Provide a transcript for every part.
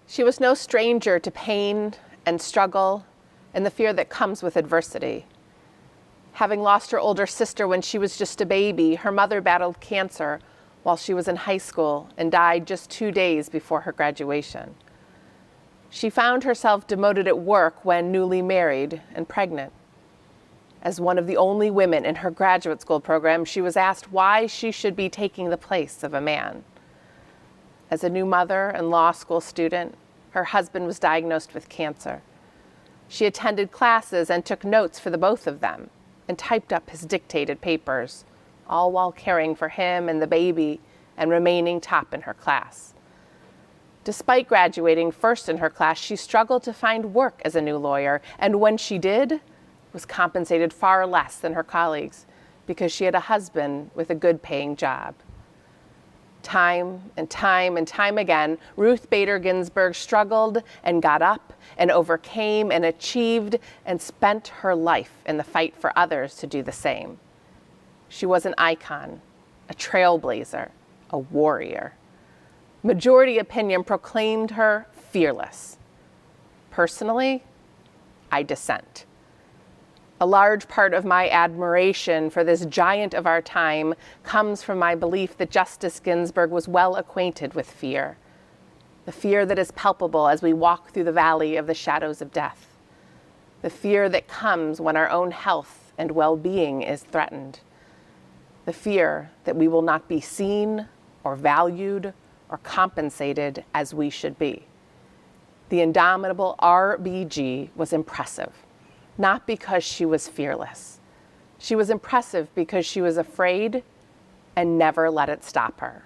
She was no stranger to pain and struggle and the fear that comes with adversity. Having lost her older sister when she was just a baby, her mother battled cancer while she was in high school and died just 2 days before her graduation. She found herself demoted at work when newly married and pregnant. As one of the only women in her graduate school program, she was asked why she should be taking the place of a man. As a new mother and law school student, her husband was diagnosed with cancer. She attended classes and took notes for the both of them and typed up his dictated papers, all while caring for him and the baby and remaining top in her class. Despite graduating first in her class, she struggled to find work as a new lawyer, and when she did, was compensated far less than her colleagues because she had a husband with a good-paying job. Time and time again, Ruth Bader Ginsburg struggled and got up and overcame and achieved and spent her life in the fight for others to do the same. She was an icon, a trailblazer, a warrior. Majority opinion proclaimed her fearless. Personally, I dissent. A large part of my admiration for this giant of our time comes from my belief that Justice Ginsburg was well acquainted with fear, the fear that is palpable as we walk through the valley of the shadows of death, the fear that comes when our own health and well-being is threatened, the fear that we will not be seen or valued or compensated as we should be. The indomitable RBG was impressive, not because she was fearless. She was impressive because she was afraid and never let it stop her.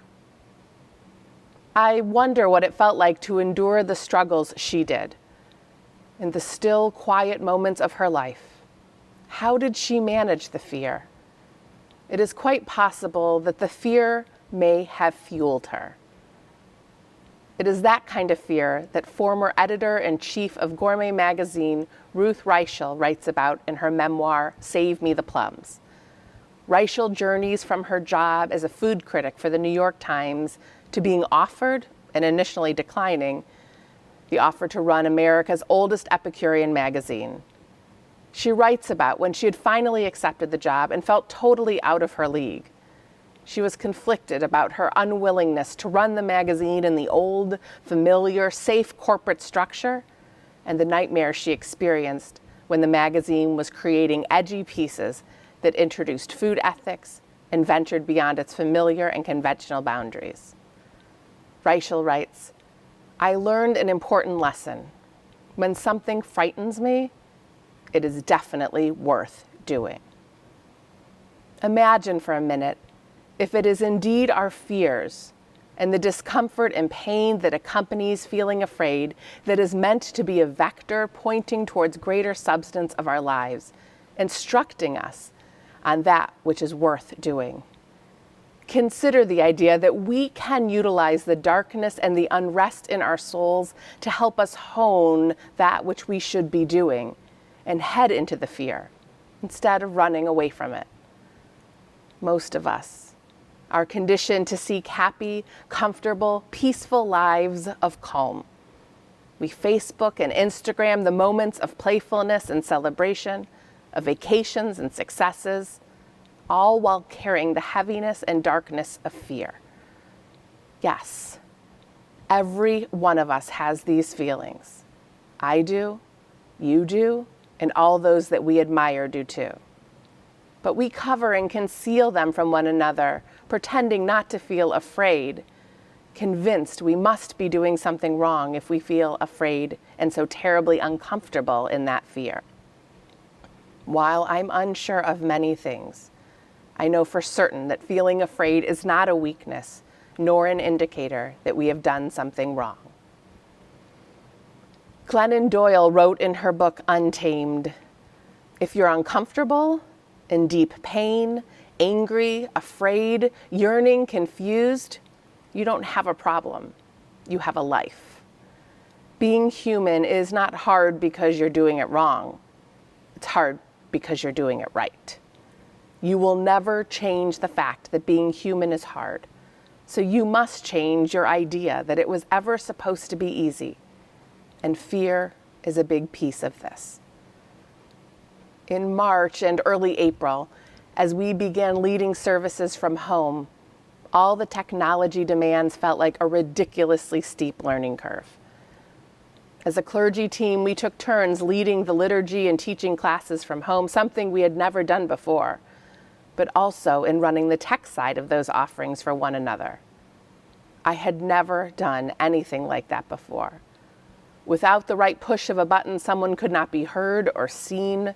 I wonder what it felt like to endure the struggles she did. In the still, quiet moments of her life, how did she manage the fear? It is quite possible that the fear may have fueled her. It is that kind of fear that former editor-in-chief of Gourmet magazine, Ruth Reichel, writes about in her memoir, Save Me the Plums. Reichel journeys from her job as a food critic for the New York Times to being offered, and initially declining, the offer to run America's oldest Epicurean magazine. She writes about when she had finally accepted the job and felt totally out of her league. She was conflicted about her unwillingness to run the magazine in the old, familiar, safe corporate structure, and the nightmare she experienced when the magazine was creating edgy pieces that introduced food ethics and ventured beyond its familiar and conventional boundaries. Reichel writes, "I learned an important lesson. When something frightens me, it is definitely worth doing." Imagine for a minute if it is indeed our fears and the discomfort and pain that accompanies feeling afraid that is meant to be a vector pointing towards greater substance of our lives, instructing us on that which is worth doing. Consider the idea that we can utilize the darkness and the unrest in our souls to help us hone that which we should be doing and head into the fear instead of running away from it. Most of us are conditioned to seek happy, comfortable, peaceful lives of calm. We Facebook and Instagram the moments of playfulness and celebration, of vacations and successes, all while carrying the heaviness and darkness of fear. Yes, every one of us has these feelings. I do, you do, and all those that we admire do too. But we cover and conceal them from one another, pretending not to feel afraid, convinced we must be doing something wrong if we feel afraid and so terribly uncomfortable in that fear. While I'm unsure of many things, I know for certain that feeling afraid is not a weakness, nor an indicator that we have done something wrong. Glennon Doyle wrote in her book, Untamed, "If you're uncomfortable, in deep pain, angry, afraid, yearning, confused, you don't have a problem. You have a life. Being human is not hard because you're doing it wrong. It's hard because you're doing it right. You will never change the fact that being human is hard. So you must change your idea that it was ever supposed to be easy. And fear is a big piece of this. In March and early April, as we began leading services from home, all the technology demands felt like a ridiculously steep learning curve. As a clergy team, we took turns leading the liturgy and teaching classes from home, something we had never done before, but also in running the tech side of those offerings for one another. I had never done anything like that before. Without the right push of a button, someone could not be heard or seen,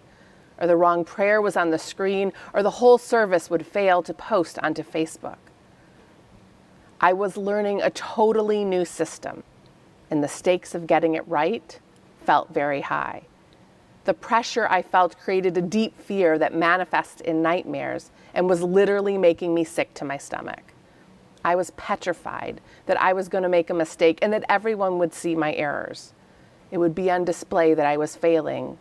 or the wrong prayer was on the screen, or the whole service would fail to post onto Facebook. I was learning a totally new system, and the stakes of getting it right felt very high. The pressure I felt created a deep fear that manifests in nightmares and was literally making me sick to my stomach. I was petrified that I was going to make a mistake and that everyone would see my errors. It would be on display that I was failing,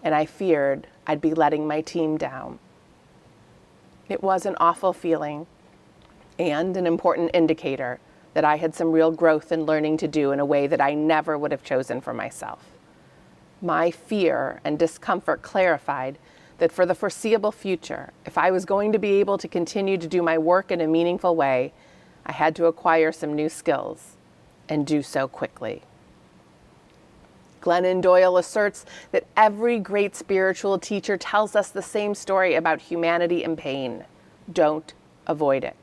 and I feared I'd be letting my team down. It was an awful feeling and an important indicator that I had some real growth and learning to do in a way that I never would have chosen for myself. My fear and discomfort clarified that for the foreseeable future, if I was going to be able to continue to do my work in a meaningful way, I had to acquire some new skills and do so quickly. Glennon Doyle asserts that every great spiritual teacher tells us the same story about humanity and pain. Don't avoid it.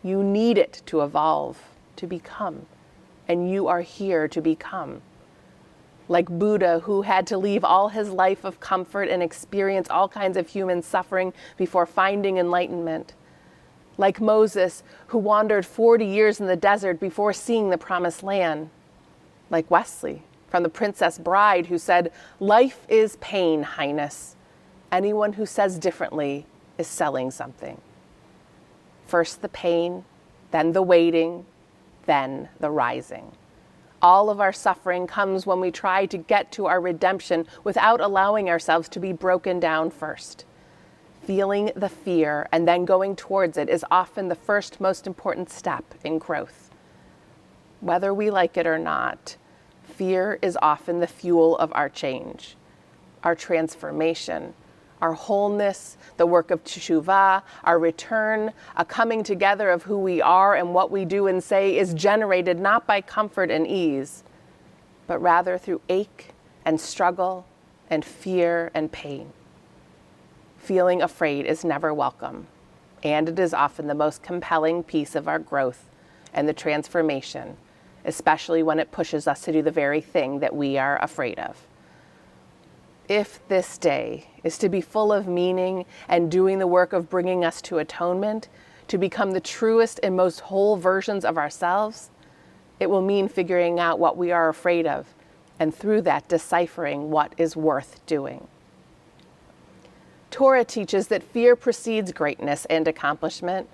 You need it to evolve, to become, and you are here to become. Like Buddha, who had to leave all his life of comfort and experience all kinds of human suffering before finding enlightenment. Like Moses, who wandered 40 years in the desert before seeing the promised land. Like Wesley, from The Princess Bride, who said, "Life is pain, Highness. Anyone who says differently is selling something." First the pain, then the waiting, then the rising. All of our suffering comes when we try to get to our redemption without allowing ourselves to be broken down first. Feeling the fear and then going towards it is often the first most important step in growth. Whether we like it or not, fear is often the fuel of our change, our transformation, our wholeness, the work of teshuvah, our return, a coming together of who we are and what we do and say is generated not by comfort and ease, but rather through ache and struggle and fear and pain. Feeling afraid is never welcome, and it is often the most compelling piece of our growth and the transformation, especially when it pushes us to do the very thing that we are afraid of. If this day is to be full of meaning and doing the work of bringing us to atonement, to become the truest and most whole versions of ourselves, it will mean figuring out what we are afraid of, and through that deciphering what is worth doing. Torah teaches that fear precedes greatness and accomplishment.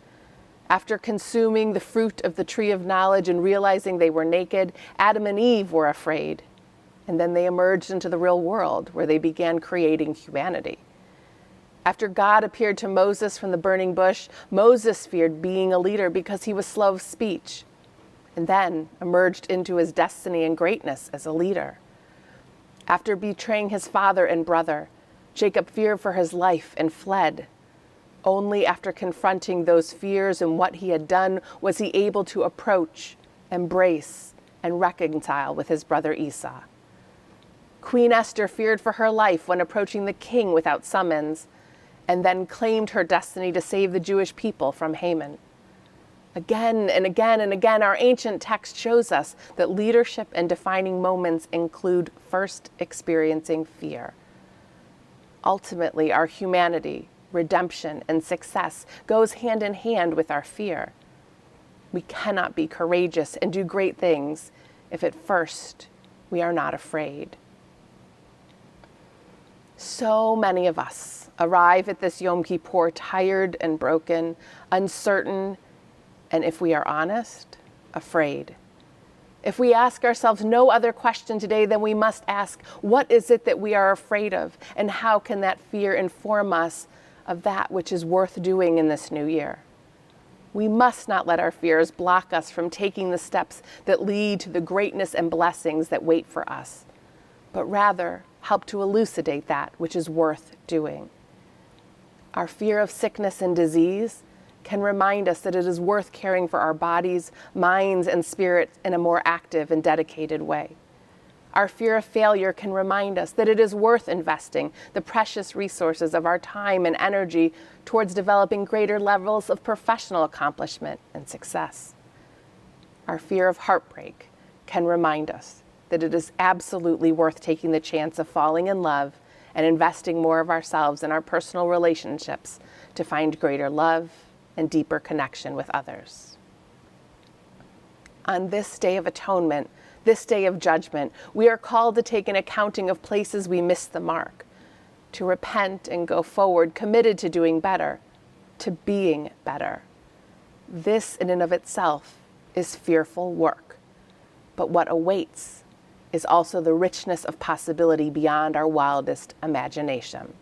After consuming the fruit of the tree of knowledge and realizing they were naked, Adam and Eve were afraid. And then they emerged into the real world where they began creating humanity. After God appeared to Moses from the burning bush, Moses feared being a leader because he was slow of speech, and then emerged into his destiny and greatness as a leader. After betraying his father and brother, Jacob feared for his life and fled. Only after confronting those fears and what he had done was he able to approach, embrace, and reconcile with his brother Esau. Queen Esther feared for her life when approaching the king without summons, and then claimed her destiny to save the Jewish people from Haman. Again and again and again, our ancient text shows us that leadership and defining moments include first experiencing fear. Ultimately, our humanity, redemption, and success goes hand in hand with our fear. We cannot be courageous and do great things if at first we are not afraid. So many of us arrive at this Yom Kippur tired and broken, uncertain, and if we are honest, afraid. If we ask ourselves no other question today, then we must ask, what is it that we are afraid of? And how can that fear inform us of that which is worth doing in this new year? We must not let our fears block us from taking the steps that lead to the greatness and blessings that wait for us. but rather help to elucidate that which is worth doing. Our fear of sickness and disease can remind us that it is worth caring for our bodies, minds, and spirits in a more active and dedicated way. Our fear of failure can remind us that it is worth investing the precious resources of our time and energy towards developing greater levels of professional accomplishment and success. Our fear of heartbreak can remind us that it is absolutely worth taking the chance of falling in love and investing more of ourselves in our personal relationships to find greater love and deeper connection with others. On this Day of Atonement, this day of judgment, we are called to take an accounting of places we missed the mark, to repent and go forward, committed to doing better, to being better. This in and of itself is fearful work, but what awaits is also the richness of possibility beyond our wildest imagination.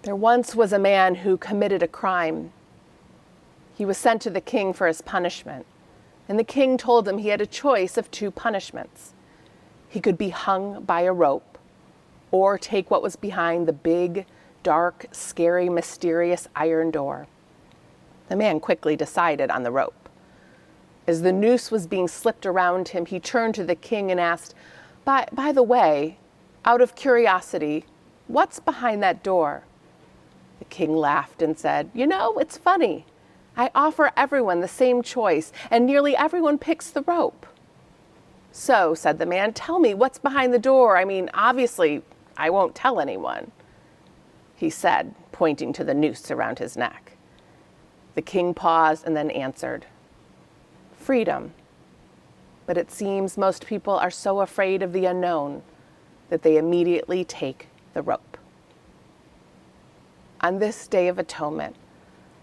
There once was a man who committed a crime. He was sent to the king for his punishment, and the king told him he had a choice of two punishments. He could be hung by a rope, or take what was behind the big, dark, scary, mysterious iron door. The man quickly decided on the rope. As the noose was being slipped around him, he turned to the king and asked, by the way, out of curiosity, what's behind that door? The king laughed and said, it's funny. I offer everyone the same choice, and nearly everyone picks the rope. So, said the man, tell me what's behind the door. Obviously, I won't tell anyone, he said, pointing to the noose around his neck. The king paused and then answered, freedom. But it seems most people are so afraid of the unknown that they immediately take the rope. On this Day of Atonement,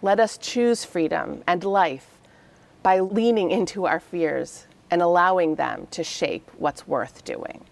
let us choose freedom and life by leaning into our fears and allowing them to shape what's worth doing.